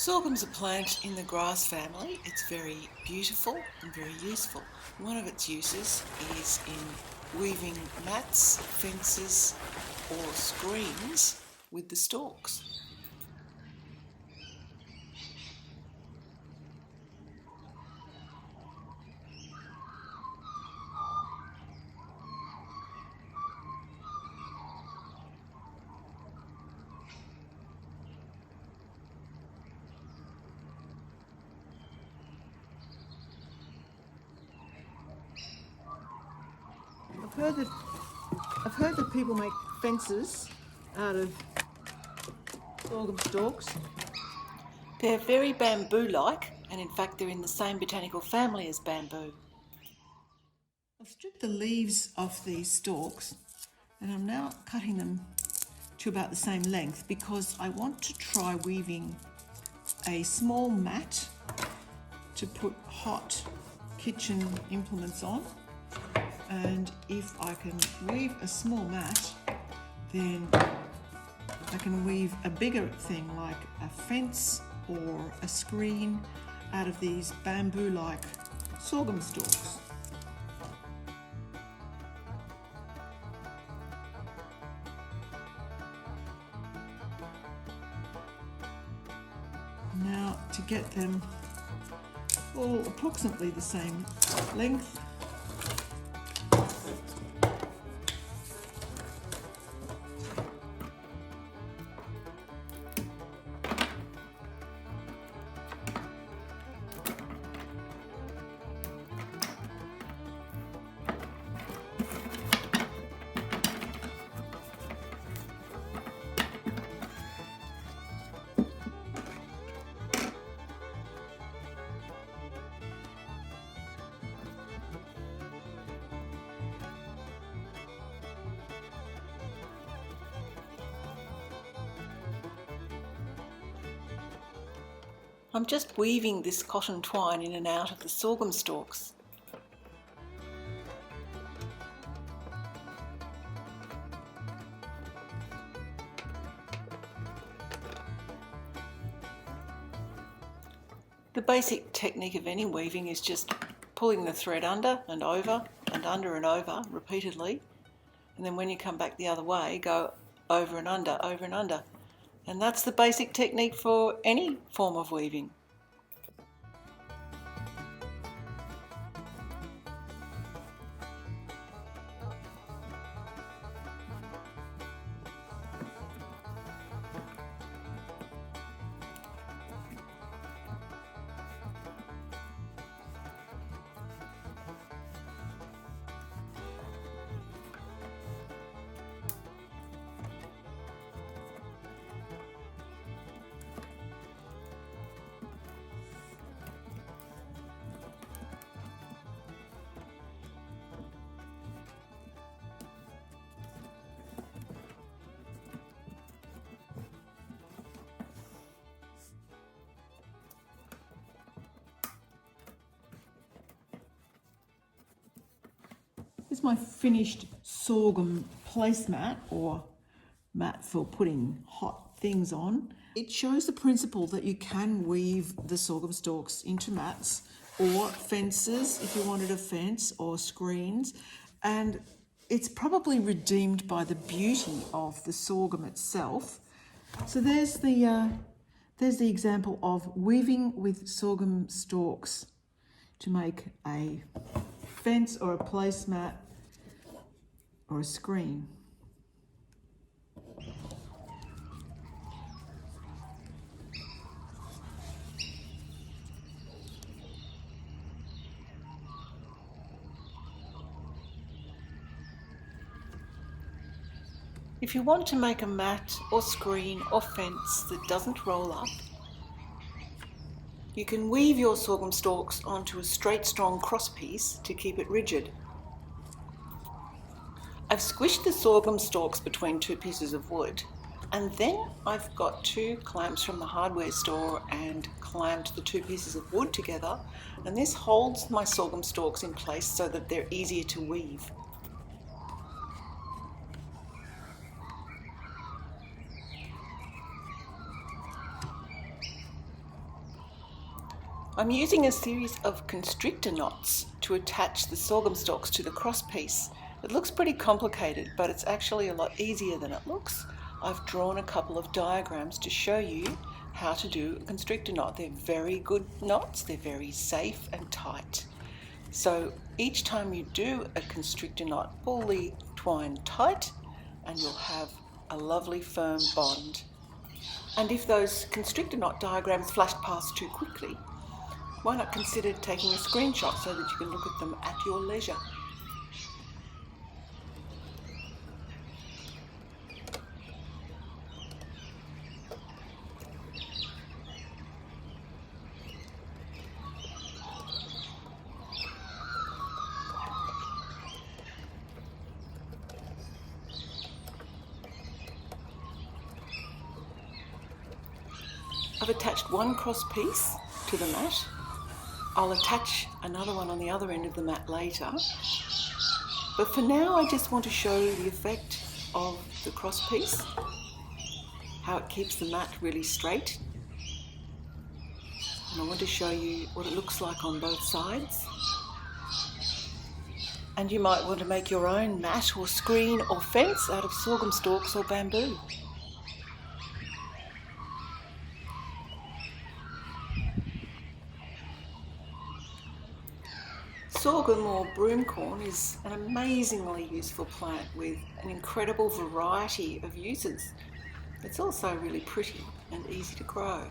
Sorghum's a plant in the grass family. It's very beautiful and very useful. One of its uses is in weaving mats, fences or screens with the stalks. I've heard that people make fences out of sorghum stalks. They're very bamboo-like, and in fact they're in the same botanical family as bamboo. I've stripped the leaves off these stalks and I'm now cutting them to about the same length because I want to try weaving a small mat to put hot kitchen implements on. And if I can weave a small mat, then I can weave a bigger thing like a fence or a screen out of these bamboo-like sorghum stalks. Now to get them all approximately the same length, I'm just weaving this cotton twine in and out of the sorghum stalks. The basic technique of any weaving is just pulling the thread under and over and under and over repeatedly, and then when you come back the other way, go over and under, over and under. And that's the basic technique for any form of weaving. This is my finished sorghum placemat, or mat for putting hot things on. It shows the principle that you can weave the sorghum stalks into mats or fences if you wanted a fence, or screens, and it's probably redeemed by the beauty of the sorghum itself. So there's the example of weaving with sorghum stalks to make a fence or a placemat or a screen. If you want to make a mat or screen or fence that doesn't roll up, you can weave your sorghum stalks onto a straight, strong crosspiece to keep it rigid. I've squished the sorghum stalks between two pieces of wood, and then I've got two clamps from the hardware store and clamped the two pieces of wood together, and this holds my sorghum stalks in place so that they're easier to weave. I'm using a series of constrictor knots to attach the sorghum stalks to the crosspiece. It looks pretty complicated, but it's actually a lot easier than it looks. I've drawn a couple of diagrams to show you how to do a constrictor knot. They're very good knots, they're very safe and tight. So each time you do a constrictor knot, pull the twine tight and you'll have a lovely firm bond. And if those constrictor knot diagrams flash past too quickly, why not consider taking a screenshot so that you can look at them at your leisure. I've attached one cross piece to the mat. I'll attach another one on the other end of the mat later. But for now, I just want to show you the effect of the cross piece, how it keeps the mat really straight. And I want to show you what it looks like on both sides. And you might want to make your own mat or screen or fence out of sorghum stalks or bamboo. Sorghum or broom-corn is an amazingly useful plant with an incredible variety of uses. It's also really pretty and easy to grow.